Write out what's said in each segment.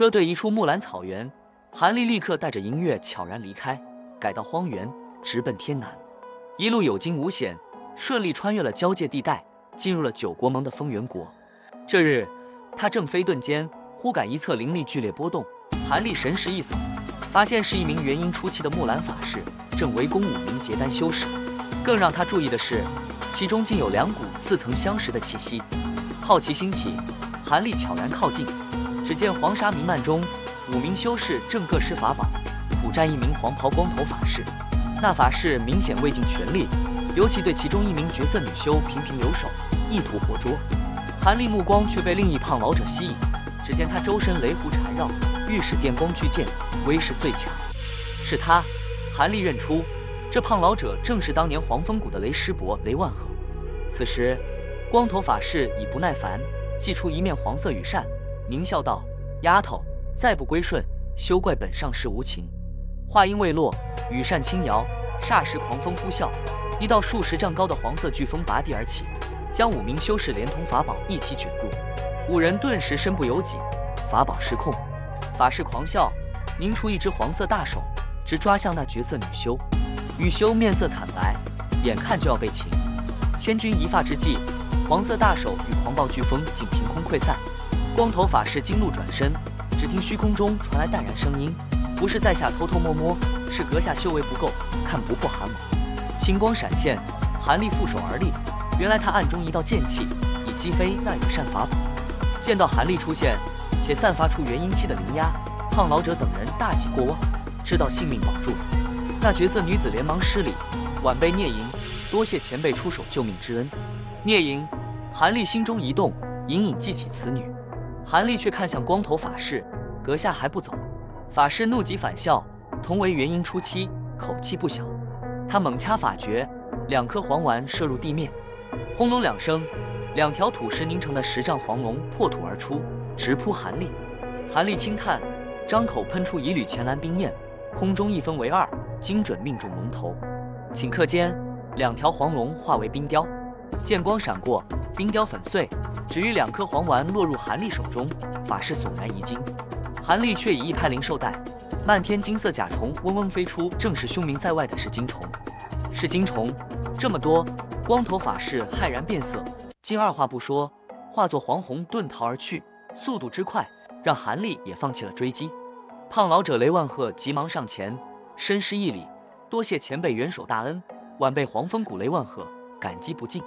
车队一出木兰草原，韩立立刻带着银月悄然离开，改道荒原，直奔天南。一路有惊无险，顺利穿越了交界地带，进入了九国盟的丰原国。这日，他正飞遁间，忽感一侧灵力剧烈波动，韩立神识一扫，发现是一名元婴初期的木兰法师，正围攻5名结丹修士。更让他注意的是，其中竟有2股似曾相识的气息。好奇心起，韩立悄然靠近，只见黄沙弥漫中，5名修士正各施法宝，苦战一名黄袍光头法师。那法师明显未尽全力，尤其对其中一名绝色女修频频留手，意图活捉。韩立目光却被另一胖老者吸引，只见他周身雷弧缠绕，御使电光巨剑，威势最强。是他，韩立认出这胖老者正是当年黄风谷的雷师伯雷万鹤。此时，光头法师已不耐烦，祭出一面黄色羽扇，狞笑道：“丫头，再不归顺，休怪本上师无情。”话音未落，羽扇轻摇，霎时狂风呼啸，一道数10丈高的黄色飓风拔地而起，将5名修士连同法宝一起卷入。5人顿时身不由己，法宝失控。法师狂笑，凝出一只黄色大手，直抓向那绝色女修。女修面色惨白，眼看就要被擒。千钧一发之际，黄色大手与狂暴飓风竟凭空溃散。光头法师惊怒转身，只听虚空中传来淡然声音：“不是在下偷偷摸摸，是阁下修为不够，看不破寒某。”青光闪现，韩立负手而立，原来他暗中一道剑气，已击飞那羽扇法宝。见到韩立出现，且散发出元婴期的灵压，胖老者等人大喜过望，知道性命保住了。那绝色女子连忙施礼：“晚辈聂莹，多谢前辈出手救命之恩。”聂莹，韩立心中一动，隐隐记起此女。韩立却看向光头法师：“阁下还不走？”法师怒极反笑，同为元婴初期，口气不小。他猛掐法诀，2颗黄丸射入地面，轰隆2声，2条土石凝成的10丈黄龙破土而出，直扑韩立。韩立轻叹，张口喷出一缕前蓝冰焰，空中一分为2，精准命中龙头。顷刻间，2条黄龙化为冰雕，剑光闪过，冰雕粉碎，只余2颗黄丸落入韩立手中。法师悚然一惊，韩立却以一拍灵兽带，漫天金色甲虫嗡嗡飞出，正是凶名在外的是金虫。是金虫，这么多！光头法师骇然变色，竟二话不说，化作黄虹遁逃而去，速度之快，让韩立也放弃了追击。胖老者雷万鹤急忙上前，深施一礼：“多谢前辈援手大恩，晚辈黄风谷雷万鹤感激不尽。”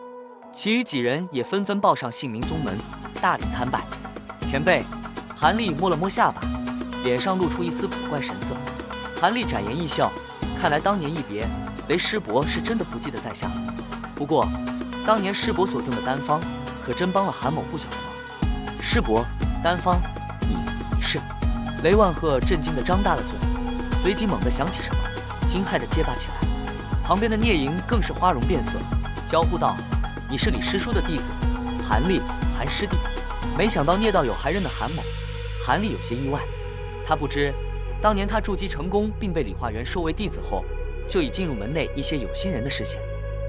其余几人也纷纷报上姓名宗门，大礼参拜。前辈，韩立摸了摸下巴，脸上露出一丝古怪神色。韩立展颜一笑，看来当年一别，雷师伯是真的不记得在下了。不过，当年师伯所赠的丹方，可真帮了韩某不小的忙。师伯，丹方，你是？雷万鹤震惊地张大了嘴，随即猛地想起什么，惊骇地结巴起来。旁边的聂莹更是花容变色，娇呼道：“你是李师叔的弟子，韩立，韩师弟。”没想到聂道友还认得韩某。韩立有些意外，他不知当年他筑基成功并被理化元收为弟子后，就已进入门内一些有心人的视线。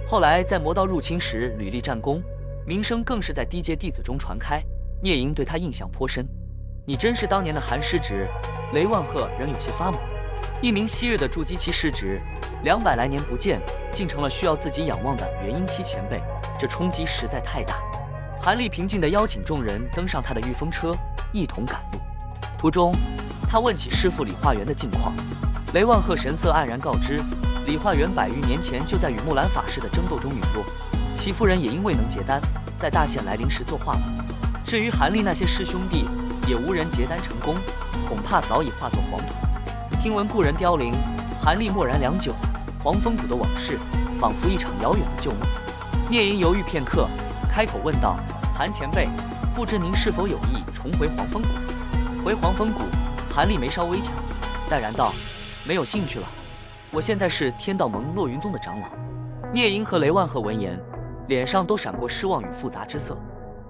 后来在魔道入侵时屡立战功，名声更是在低阶弟子中传开。聂莹对他印象颇深。你真是当年的韩师侄？雷万鹤仍有些发懵。一名昔日的筑基期师侄，200来年不见，竟成了需要自己仰望的元婴期前辈，这冲击实在太大。韩立平静地邀请众人登上他的御风车，一同赶路。途中，他问起师父理化元的近况。雷万鹤神色黯然告知，理化元100余年前就在与木兰法师的争斗中陨落，其夫人也因未能结丹，在大限来临时作化了。至于韩立那些师兄弟，也无人结丹成功，恐怕早已化作黄土。听闻故人凋零，韩立默然良久，黄风谷的往事仿佛一场遥远的旧梦。聂莹犹豫片刻，开口问道：“韩前辈，不知您是否有意重回黄风谷？”回黄风谷，韩立眉梢微挑，淡然道：“没有兴趣了，我现在是天道盟落云宗的长老。”聂莹和雷万鹤闻言，脸上都闪过失望与复杂之色。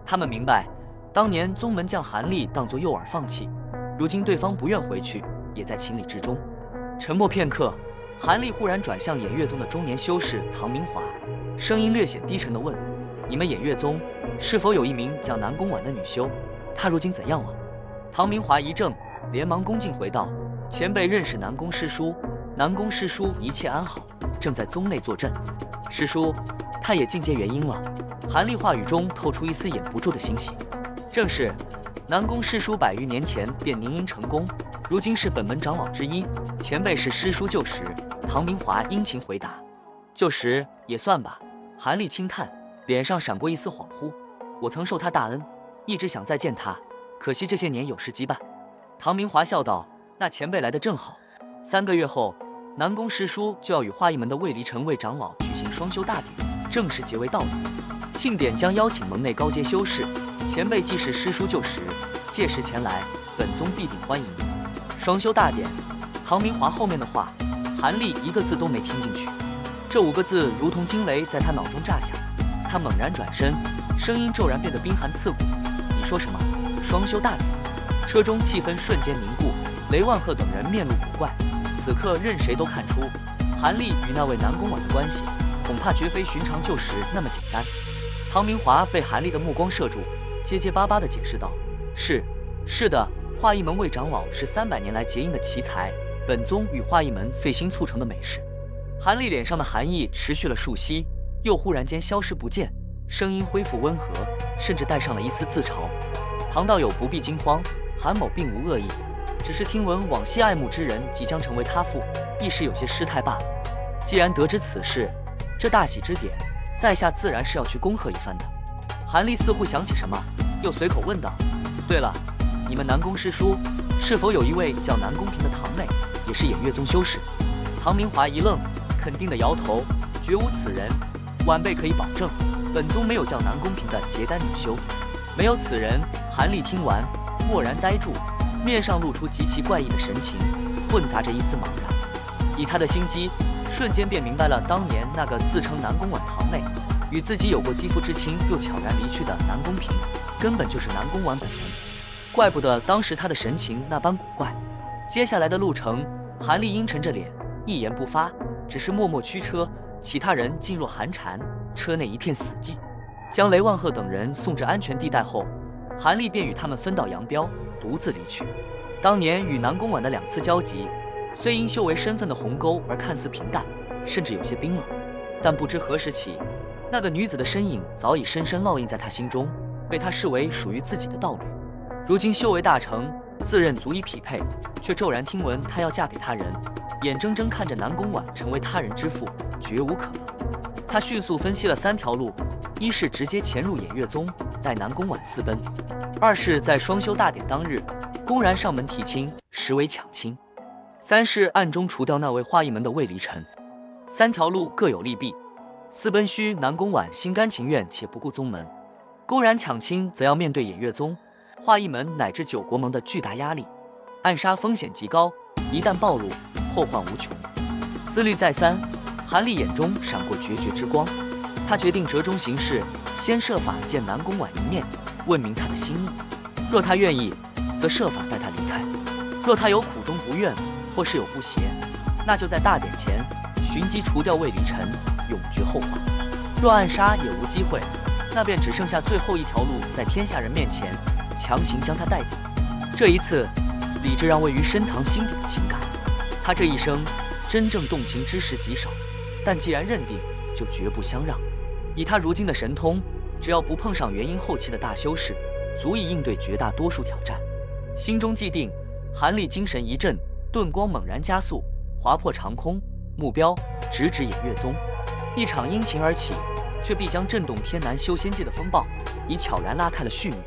他们明白，当年宗门将韩立当作诱饵放弃，如今对方不愿回去，也在情理之中。沉默片刻，韩立忽然转向偃月宗的中年修士唐明华，声音略显低沉地问：“你们偃月宗是否有一名叫南宫婉的女修？她如今怎样了？”唐明华一怔，连忙恭敬回道：前辈认识南宫师叔。南宫师叔一切安好，正在宗内坐镇。师叔，他也进阶元婴了。韩立话语中透出一丝掩不住的欣喜。正是，南宫师叔100余年前便凝阴成功，如今是本门长老之一。前辈是师叔旧识。唐明华殷勤回答。旧识也算吧。韩立轻叹，脸上闪过一丝恍惚。我曾受他大恩，一直想再见他，可惜这些年有事羁绊。唐明华笑道：那前辈来得正好。3个月后，南宫师叔就要与华义门的魏离尘魏长老举行双修大典，正式结为道侣。庆典将邀请门内高阶修士，前辈既是师叔旧识，届时前来，本宗必定欢迎。双修大典，唐明华后面的话，韩立一个字都没听进去。这5个字如同惊雷在他脑中炸响，他猛然转身，声音骤然变得冰寒刺骨。你说什么？双修大典？车中气氛瞬间凝固，雷万鹤等人面露古怪。此刻任谁都看出，韩立与那位南宫婉的关系，恐怕绝非寻常旧识那么简单。唐明华被韩立的目光射住，结结巴巴地解释道：是的，华义门魏长老是300年来结阴的奇才，本宗与华义门费心促成的美事。韩立脸上的寒意持续了数息，又忽然间消失不见，声音恢复温和，甚至带上了一丝自嘲。唐道友不必惊慌，韩某并无恶意，只是听闻往昔爱慕之人即将成为他父，一时有些失态罢了。既然得知此事，这大喜之典，在下自然是要去恭贺一番的。韩立似乎想起什么，又随口问道：对了，你们南宫师叔是否有一位叫南宫平的堂妹，也是偃月宗修士？唐明华一愣，肯定的摇头：绝无此人，晚辈可以保证，本宗没有叫南宫平的结丹女修。没有此人。韩立听完，默然呆住，面上露出极其怪异的神情，混杂着一丝茫然。以他的心机，瞬间便明白了当年那个自称南宫婉堂妹，与自己有过肌肤之亲又悄然离去的南宫平，根本就是南宫婉本人。怪不得当时他的神情那般古怪。接下来的路程，韩立阴沉着脸，一言不发，只是默默驱车，其他人噤若寒蝉，车内一片死寂。将雷万鹤等人送至安全地带后，韩立便与他们分道扬镳，独自离去。当年与南宫婉的2次交集，虽因修为身份的鸿沟而看似平淡，甚至有些冰冷，但不知何时起，那个女子的身影早已深深烙印在他心中，被他视为属于自己的道侣。如今修为大成，自认足以匹配，却骤然听闻她要嫁给他人，眼睁睁看着南宫婉成为他人之妇，绝无可能。他迅速分析了3条路：一是直接潜入偃月宗，带南宫婉私奔；二是在双修大典当日公然上门提亲，实为抢亲；三是暗中除掉那位华义门的魏离尘。3条路各有利弊，私奔需南宫婉心甘情愿且不顾宗门，公然抢亲则要面对偃月宗、华义门乃至9国盟的巨大压力，暗杀风险极高，一旦暴露，后患无穷。思虑再三，韩立眼中闪过决绝之光，他决定折中行事，先设法见南宫婉一面，问明他的心意。若他愿意，则设法带他离开；若他有苦衷不愿，或是有不协，那就在大典前寻机除掉魏离尘，永绝后患。若暗杀也无机会，那便只剩下最后一条路，在天下人面前强行将他带走。这一次，理智让位于深藏心底的情感。他这一生真正动情之时极少，但既然认定，就绝不相让。以他如今的神通，只要不碰上元婴后期的大修士，足以应对绝大多数挑战。心中既定，韩立精神一振，遁光猛然加速，划破长空，目标直指偃月宗。一场因情而起，却必将震动天南修仙界的风暴，已悄然拉开了序幕。